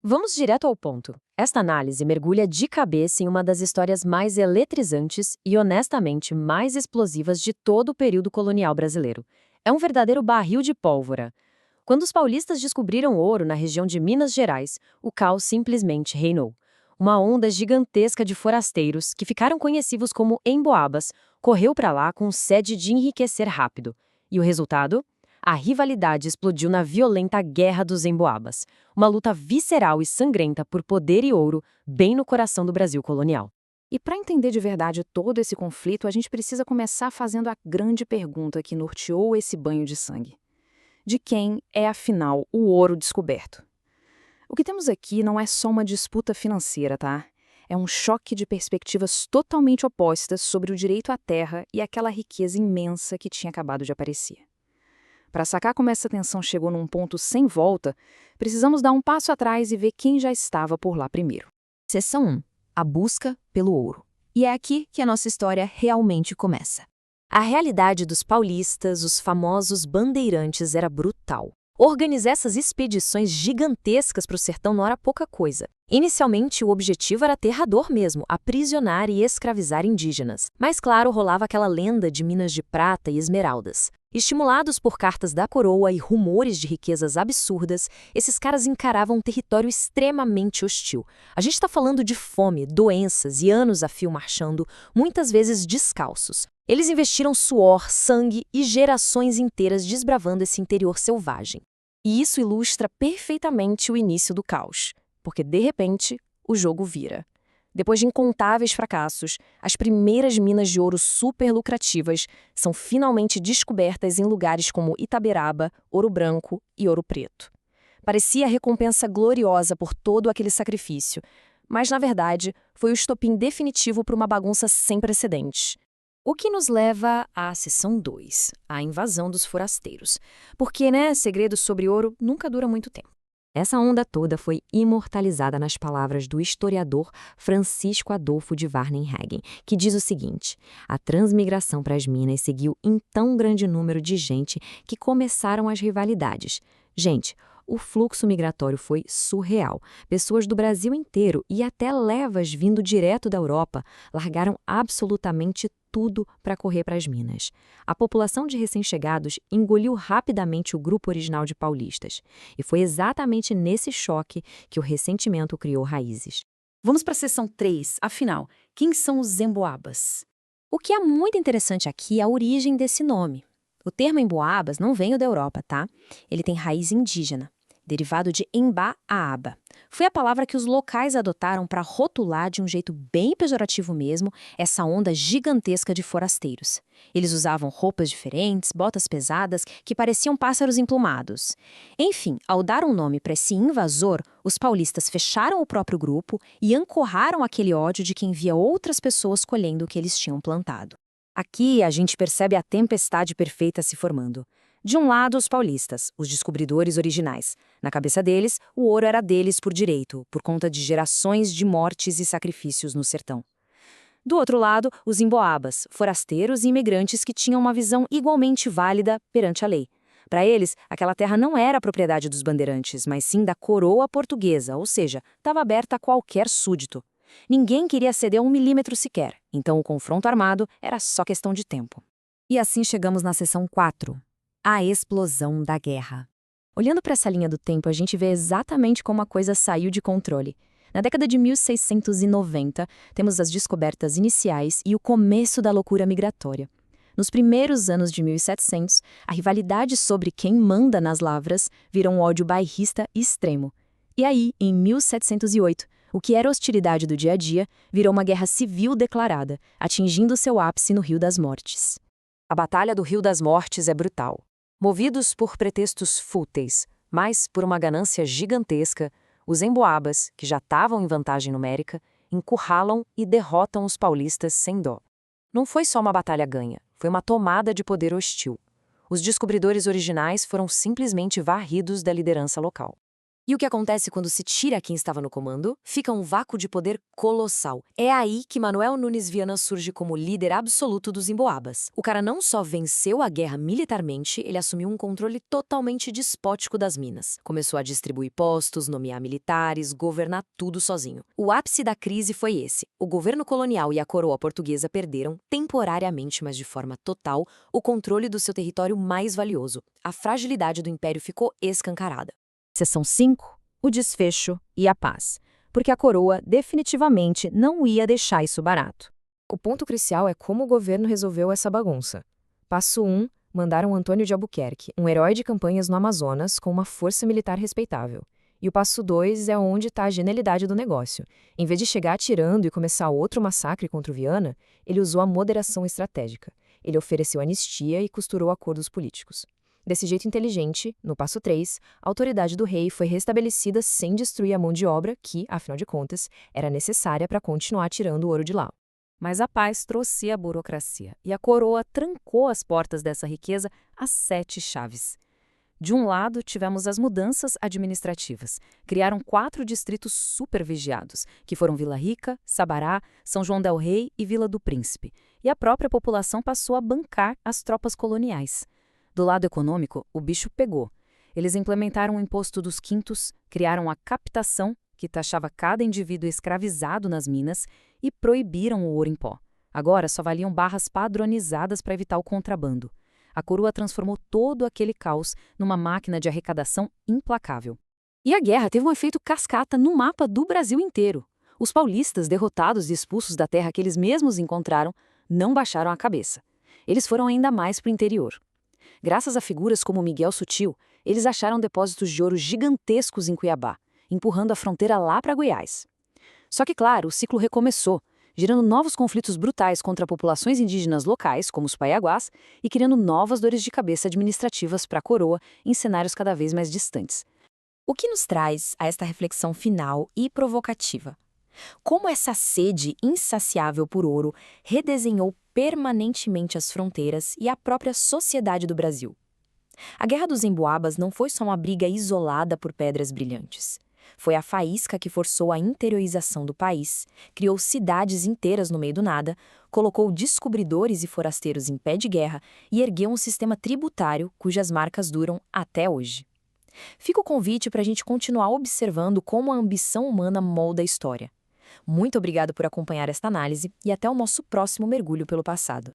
Vamos direto ao ponto. Esta análise mergulha de cabeça em uma das histórias mais eletrizantes e, honestamente, mais explosivas de todo o período colonial brasileiro. É um verdadeiro barril de pólvora. Quando os paulistas descobriram ouro na região de Minas Gerais, o caos simplesmente reinou. Uma onda gigantesca de forasteiros, que ficaram conhecidos como emboabas, correu para lá com sede de enriquecer rápido. E o resultado? A rivalidade explodiu na violenta Guerra dos Emboabas, uma luta visceral e sangrenta por poder e ouro, bem no coração do Brasil colonial. E para entender de verdade todo esse conflito, a gente precisa começar fazendo a grande pergunta que norteou esse banho de sangue. De quem é, afinal, o ouro descoberto? O que temos aqui não é só uma disputa financeira, tá? É um choque de perspectivas totalmente opostas sobre o direito à terra e aquela riqueza imensa que tinha acabado de aparecer. Para sacar como essa tensão chegou num ponto sem volta, precisamos dar um passo atrás e ver quem já estava por lá primeiro. Seção 1. A busca pelo ouro. E é aqui que a nossa história realmente começa. A realidade dos paulistas, os famosos bandeirantes, era brutal. Organizar essas expedições gigantescas para o sertão não era pouca coisa. Inicialmente, o objetivo era aterrador mesmo, aprisionar e escravizar indígenas. Mas, claro, rolava aquela lenda de minas de prata e esmeraldas. Estimulados por cartas da coroa e rumores de riquezas absurdas, esses caras encaravam um território extremamente hostil. A gente está falando de fome, doenças e anos a fio marchando, muitas vezes descalços. Eles investiram suor, sangue e gerações inteiras desbravando esse interior selvagem. E isso ilustra perfeitamente o início do caos, porque, de repente, o jogo vira. Depois de incontáveis fracassos, as primeiras minas de ouro super lucrativas são finalmente descobertas em lugares como Itaberaba, Ouro Branco e Ouro Preto. Parecia a recompensa gloriosa por todo aquele sacrifício, mas, na verdade, foi o estopim definitivo para uma bagunça sem precedentes. O que nos leva à seção 2, a invasão dos forasteiros. Porque, segredos sobre ouro nunca dura muito tempo. Essa onda toda foi imortalizada nas palavras do historiador Francisco Adolfo de Varnhagen, que diz o seguinte: a transmigração para as minas seguiu em tão grande número de gente que começaram as rivalidades. Gente, o fluxo migratório foi surreal. Pessoas do Brasil inteiro e até levas vindo direto da Europa largaram absolutamente tudo para correr para as minas. A população de recém-chegados engoliu rapidamente o grupo original de paulistas. E foi exatamente nesse choque que o ressentimento criou raízes. Vamos para a seção 3. Afinal, quem são os emboabas? O que é muito interessante aqui é a origem desse nome. O termo emboabas não veio da Europa, tá? Ele tem raiz indígena, derivado de embá-aaba. Foi a palavra que os locais adotaram para rotular de um jeito bem pejorativo mesmo essa onda gigantesca de forasteiros. Eles usavam roupas diferentes, botas pesadas, que pareciam pássaros emplumados. Enfim, ao dar um nome para esse invasor, os paulistas fecharam o próprio grupo e ancorraram aquele ódio de quem via outras pessoas colhendo o que eles tinham plantado. Aqui a gente percebe a tempestade perfeita se formando. De um lado, os paulistas, os descobridores originais. Na cabeça deles, o ouro era deles por direito, por conta de gerações de mortes e sacrifícios no sertão. Do outro lado, os emboabas, forasteiros e imigrantes que tinham uma visão igualmente válida perante a lei. Para eles, aquela terra não era propriedade dos bandeirantes, mas sim da coroa portuguesa, ou seja, estava aberta a qualquer súdito. Ninguém queria ceder 1 milímetro sequer, então o confronto armado era só questão de tempo. E assim chegamos na seção 4. A explosão da guerra. Olhando para essa linha do tempo, a gente vê exatamente como a coisa saiu de controle. Na década de 1690, temos as descobertas iniciais e o começo da loucura migratória. Nos primeiros anos de 1700, a rivalidade sobre quem manda nas lavras virou um ódio bairrista extremo. E aí, em 1708, o que era hostilidade do dia a dia virou uma guerra civil declarada, atingindo seu ápice no Rio das Mortes. A Batalha do Rio das Mortes é brutal. Movidos por pretextos fúteis, mas por uma ganância gigantesca, os emboabas, que já estavam em vantagem numérica, encurralam e derrotam os paulistas sem dó. Não foi só uma batalha ganha, foi uma tomada de poder hostil. Os descobridores originais foram simplesmente varridos da liderança local. E o que acontece quando se tira quem estava no comando? Fica um vácuo de poder colossal. É aí que Manuel Nunes Viana surge como líder absoluto dos Emboabas. O cara não só venceu a guerra militarmente, ele assumiu um controle totalmente despótico das minas. Começou a distribuir postos, nomear militares, governar tudo sozinho. O ápice da crise foi esse. O governo colonial e a coroa portuguesa perderam, temporariamente, mas de forma total, o controle do seu território mais valioso. A fragilidade do império ficou escancarada. Seção 5. O desfecho e a paz. Porque a coroa definitivamente não ia deixar isso barato. O ponto crucial é como o governo resolveu essa bagunça. Passo 1. Mandaram Antônio de Albuquerque, um herói de campanhas no Amazonas com uma força militar respeitável. E o passo 2 é onde está a genialidade do negócio. Em vez de chegar atirando e começar outro massacre contra o Viana, ele usou a moderação estratégica. Ele ofereceu anistia e costurou acordos políticos. Desse jeito inteligente, no passo 3, a autoridade do rei foi restabelecida sem destruir a mão de obra que, afinal de contas, era necessária para continuar tirando o ouro de lá. Mas a paz trouxe a burocracia, e a coroa trancou as portas dessa riqueza às 7 chaves. De um lado, tivemos as mudanças administrativas. Criaram 4 distritos supervigiados, que foram Vila Rica, Sabará, São João del Rei e Vila do Príncipe. E a própria população passou a bancar as tropas coloniais. Do lado econômico, o bicho pegou. Eles implementaram o imposto dos quintos, criaram a captação, que taxava cada indivíduo escravizado nas minas, e proibiram o ouro em pó. Agora só valiam barras padronizadas para evitar o contrabando. A coroa transformou todo aquele caos numa máquina de arrecadação implacável. E a guerra teve um efeito cascata no mapa do Brasil inteiro. Os paulistas, derrotados e expulsos da terra que eles mesmos encontraram, não baixaram a cabeça. Eles foram ainda mais para o interior. Graças a figuras como Miguel Sutil, eles acharam depósitos de ouro gigantescos em Cuiabá, empurrando a fronteira lá para Goiás. Só que, claro, o ciclo recomeçou, gerando novos conflitos brutais contra populações indígenas locais, como os Paiaguás, e criando novas dores de cabeça administrativas para a coroa em cenários cada vez mais distantes. O que nos traz a esta reflexão final e provocativa? Como essa sede insaciável por ouro redesenhou permanentemente as fronteiras e a própria sociedade do Brasil. A Guerra dos Emboabas não foi só uma briga isolada por pedras brilhantes. Foi a faísca que forçou a interiorização do país, criou cidades inteiras no meio do nada, colocou descobridores e forasteiros em pé de guerra e ergueu um sistema tributário cujas marcas duram até hoje. Fica o convite para a gente continuar observando como a ambição humana molda a história. Muito obrigado por acompanhar esta análise e até o nosso próximo mergulho pelo passado.